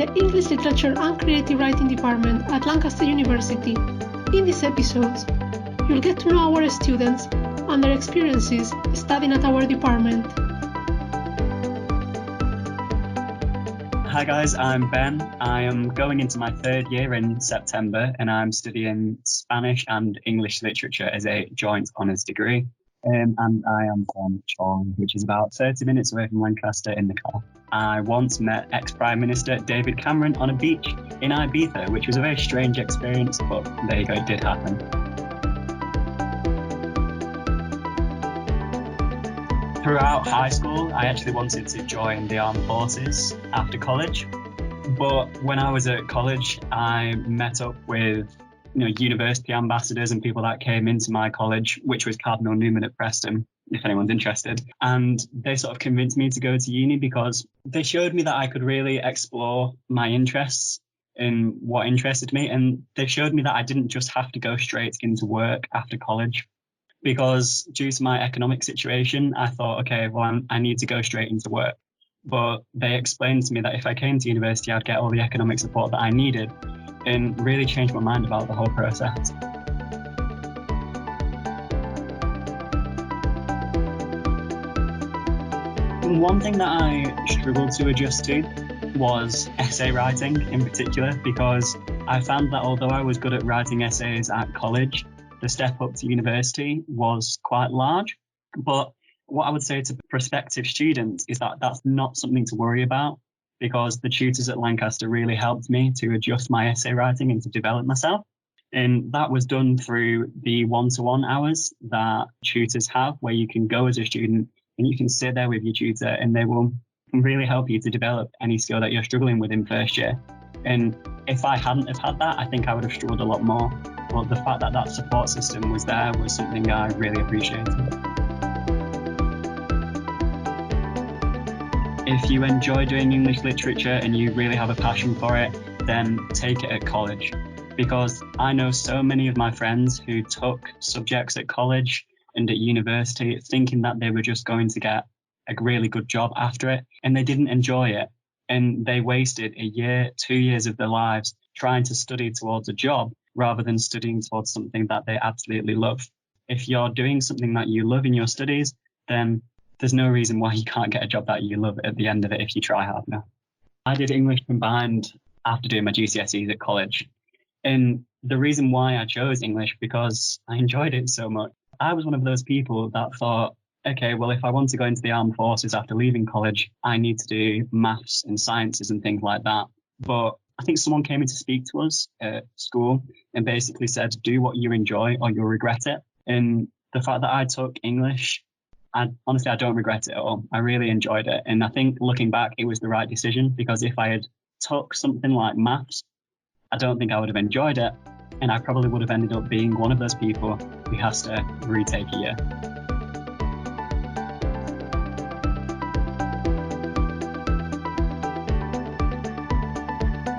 the English Literature and Creative Writing Department at Lancaster University. In these episodes, you'll get to know our students and their experiences studying at our department. Hi guys, I'm Ben. I am going into my third year in September and I'm studying Spanish and English literature as a joint honours degree. And I am from Chorley, which is about 30 minutes away from Lancaster in the car. I once met ex-Prime Minister David Cameron on a beach in Ibiza, which was a very strange experience, but there you go, it did happen. Throughout high school, I actually wanted to join the armed forces after college. But when I was at college, I met up with university ambassadors and people that came into my college, which was Cardinal Newman at Preston, if anyone's interested. And they sort of convinced me to go to uni because they showed me that I could really explore my interests in what interested me. And they showed me that I didn't just have to go straight into work after college. Because due to my economic situation, I thought, okay, well, I need to go straight into work. But they explained to me that if I came to university, I'd get all the economic support that I needed, and really changed my mind about the whole process. One thing that I struggled to adjust to was essay writing in particular, because I found that although I was good at writing essays at college, the step up to university was quite large. But what I would say to prospective students is that that's not something to worry about, because the tutors at Lancaster really helped me to adjust my essay writing and to develop myself. And that was done through the one-to-one hours that tutors have, where you can go as a student and you can sit there with your tutor and they will really help you to develop any skill that you're struggling with in first year. And if I hadn't have had that, I think I would have struggled a lot more. But the fact that that support system was there was something I really appreciated. If you enjoy doing English literature and you really have a passion for it, then take it at college. Because I know so many of my friends who took subjects at college and at university thinking that they were just going to get a really good job after it, and they didn't enjoy it. And they wasted a year, 2 years of their lives trying to study towards a job rather than studying towards something that they absolutely love. If you're doing something that you love in your studies, then there's no reason why you can't get a job that you love at the end of it if you try hard enough. I did English combined after doing my GCSEs at college. And the reason why I chose English, because I enjoyed it so much. I was one of those people that thought, okay, well, if I want to go into the armed forces after leaving college, I need to do maths and sciences and things like that. But I think someone came in to speak to us at school and basically said, do what you enjoy or you'll regret it. And the fact that I took English, I don't regret it at all. I really enjoyed it. And I think looking back, it was the right decision, because if I had took something like maths, I don't think I would have enjoyed it. And I probably would have ended up being one of those people who has to retake a year.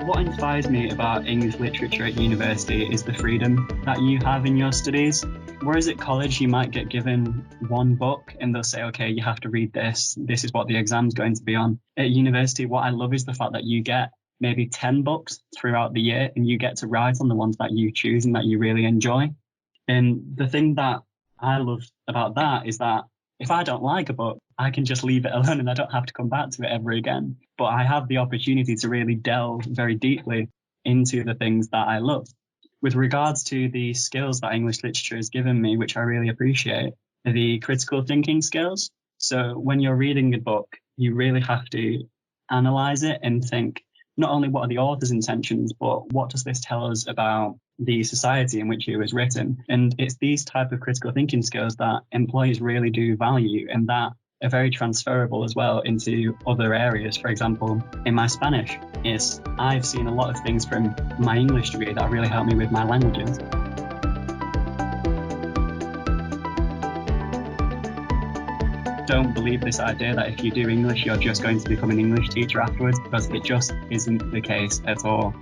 What inspires me about English literature at university is the freedom that you have in your studies. Whereas at college, you might get given one book and they'll say, okay, you have to read this. This is what the exam's going to be on. At university, what I love is the fact that you get maybe 10 books throughout the year and you get to write on the ones that you choose and that you really enjoy. And the thing that I love about that is that if I don't like a book, I can just leave it alone and I don't have to come back to it ever again. But I have the opportunity to really delve very deeply into the things that I love. With regards to the skills that English literature has given me, which I really appreciate, are the critical thinking skills. So when you're reading a book, you really have to analyze it and think not only what are the author's intentions, but what does this tell us about the society in which it was written? And it's these type of critical thinking skills that employees really do value and that are very transferable as well into other areas. For example, in my Spanish, I've seen a lot of things from my English degree that really helped me with my languages. Don't believe this idea that if you do English, you're just going to become an English teacher afterwards, because it just isn't the case at all.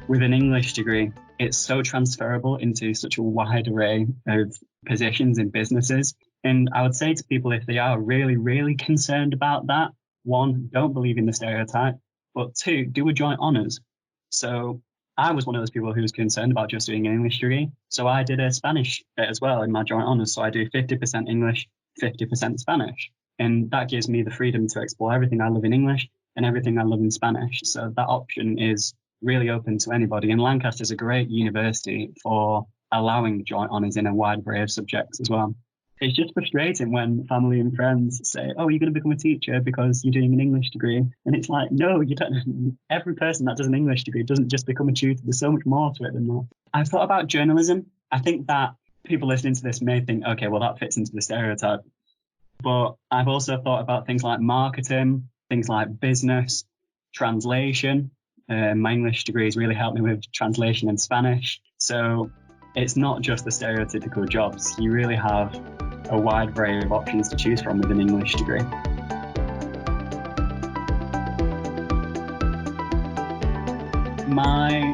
With an English degree, it's so transferable into such a wide array of positions in businesses. And I would say to people, if they are really, really concerned about that, one, don't believe in the stereotype. but 2, do a joint honours. So I was one of those people who was concerned about just doing an English degree. So I did a Spanish bit as well in my joint honours. So I do 50% English, 50% Spanish. And that gives me the freedom to explore everything I love in English and everything I love in Spanish. So that option is really open to anybody. And Lancaster's a great university for allowing joint honours in a wide array of subjects as well. It's just frustrating when family and friends say, oh, you're going to become a teacher because you're doing an English degree. And it's like, no, you don't. Every person that does an English degree doesn't just become a tutor. There's so much more to it than that. I've thought about journalism. I think that people listening to this may think, okay, well, that fits into the stereotype. But I've also thought about things like marketing, things like business, translation. My English degree has really helped me with translation in Spanish. So it's not just the stereotypical jobs. You really have a wide array of options to choose from with an English degree. My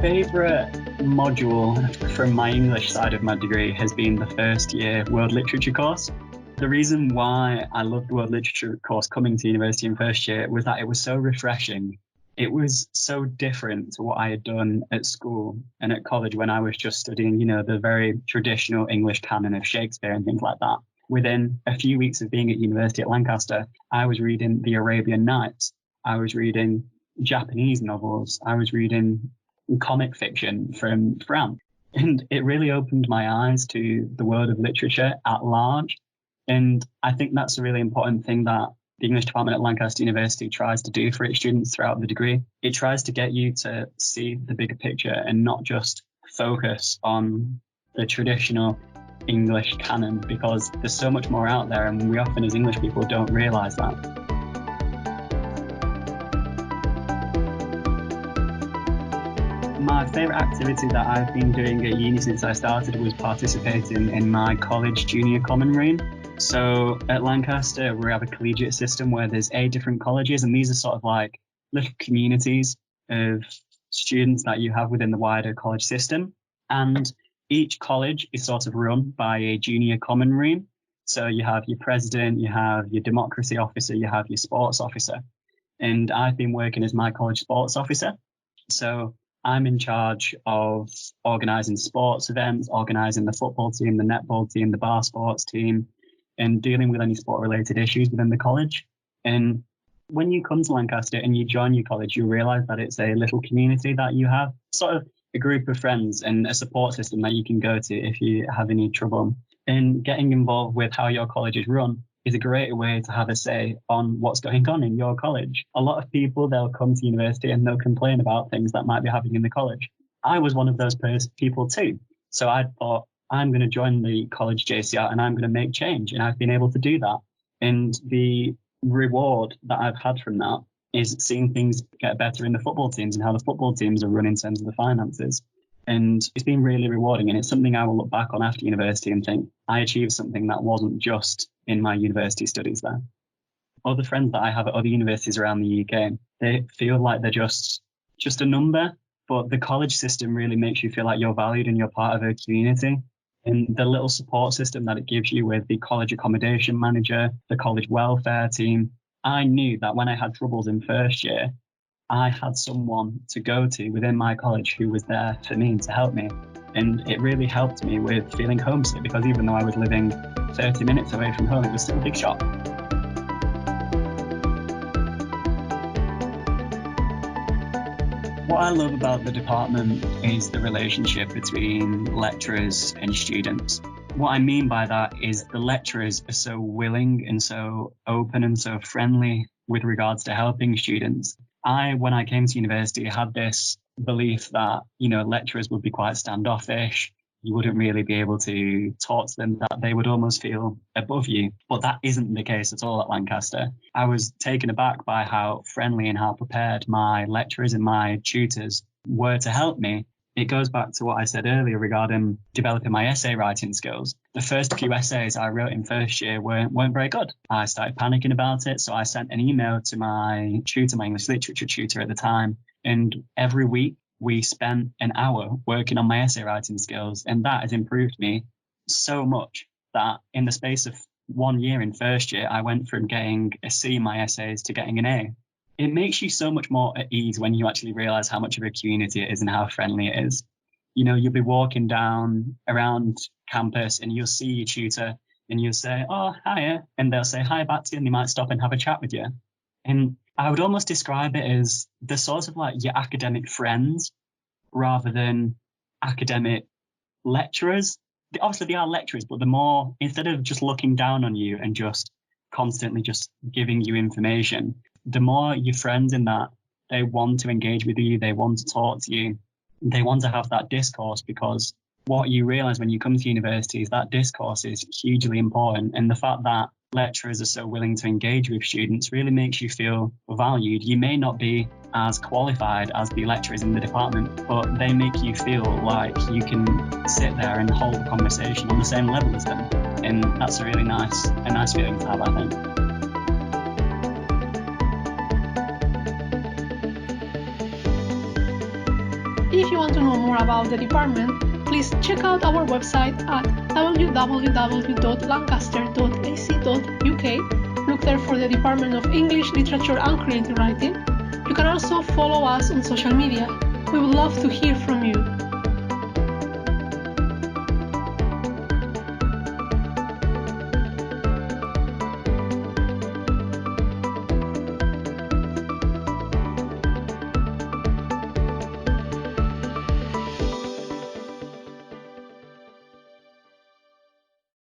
favourite module from my English side of my degree has been the first year World Literature course. The reason why I loved the World Literature course coming to university in first year was that it was so refreshing. It was so different to what I had done at school and at college when I was just studying, the very traditional English canon of Shakespeare and things like that. Within a few weeks of being at university at Lancaster, I was reading the Arabian Nights. I was reading Japanese novels. I was reading comic fiction from France. And it really opened my eyes to the world of literature at large. And I think that's a really important thing that the English department at Lancaster University tries to do for its students throughout the degree. It tries to get you to see the bigger picture and not just focus on the traditional English canon, because there's so much more out there and we often as English people don't realise that. My favourite activity that I've been doing at uni since I started was participating in my college junior common room. So at Lancaster, we have a collegiate system where there's 8 different colleges, and these are sort of like little communities of students that you have within the wider college system. And each college is sort of run by a junior common room. So you have your president, you have your democracy officer, you have your sports officer. And I've been working as my college sports officer. So I'm in charge of organising sports events, organising the football team, the netball team, the bar sports team, and dealing with any sport-related issues within the college. And when you come to Lancaster and you join your college, you realise that it's a little community that you have, sort of a group of friends and a support system that you can go to if you have any trouble. And getting involved with how your college is run is a great way to have a say on what's going on in your college. A lot of people, they'll come to university and they'll complain about things that might be happening in the college. I was one of those people too. So I thought, I'm going to join the college JCR and I'm going to make change. And I've been able to do that. And the reward that I've had from that is seeing things get better in the football teams and how the football teams are run in terms of the finances. And it's been really rewarding. And it's something I will look back on after university and think I achieved something that wasn't just in my university studies there. Other friends that I have at other universities around the UK, they feel like they're just a number. But the college system really makes you feel like you're valued and you're part of a community. And the little support system that it gives you with the college accommodation manager, the college welfare team. I knew that when I had troubles in first year, I had someone to go to within my college who was there for me to help me. And it really helped me with feeling homesick, because even though I was living 30 minutes away from home, it was still a big shock. What I love about the department is the relationship between lecturers and students. What I mean by that is the lecturers are so willing and so open and so friendly with regards to helping students. When I came to university, had this belief that, lecturers would be quite standoffish. You wouldn't really be able to talk to them, that they would almost feel above you. But that isn't the case at all at Lancaster. I was taken aback by how friendly and how prepared my lecturers and my tutors were to help me. It goes back to what I said earlier regarding developing my essay writing skills. The first few essays I wrote in first year weren't very good. I started panicking about it, so I sent an email to my tutor, my English literature tutor at the time, and every week we spent an hour working on my essay writing skills, and that has improved me so much that in the space of 1 year in first year, I went from getting a C in my essays to getting an A. it makes you so much more at ease when you actually realize how much of a community it is and how friendly it is. You know, you'll be walking down around campus and you'll see your tutor and you'll say, oh, hiya. And they'll say hi back to you and they might stop and have a chat with you. And I would almost describe it as the sort of like your academic friends rather than academic lecturers. Obviously, they are lecturers, but the more, instead of just looking down on you and just constantly just giving you information, the more your friends in that they want to engage with you, they want to talk to you, they want to have that discourse, because what you realize when you come to university is that discourse is hugely important. And the fact that lecturers are so willing to engage with students really makes you feel valued. You may not be as qualified as the lecturers in the department, but they make you feel like you can sit there and hold a conversation on the same level as them. And that's a really nice feeling to have, I think. If you want to know more about the department, please check out our website at www.lancaster.ac.uk. Look there for the Department of English, Literature and Creative Writing. You can also follow us on social media. We would love to hear from you.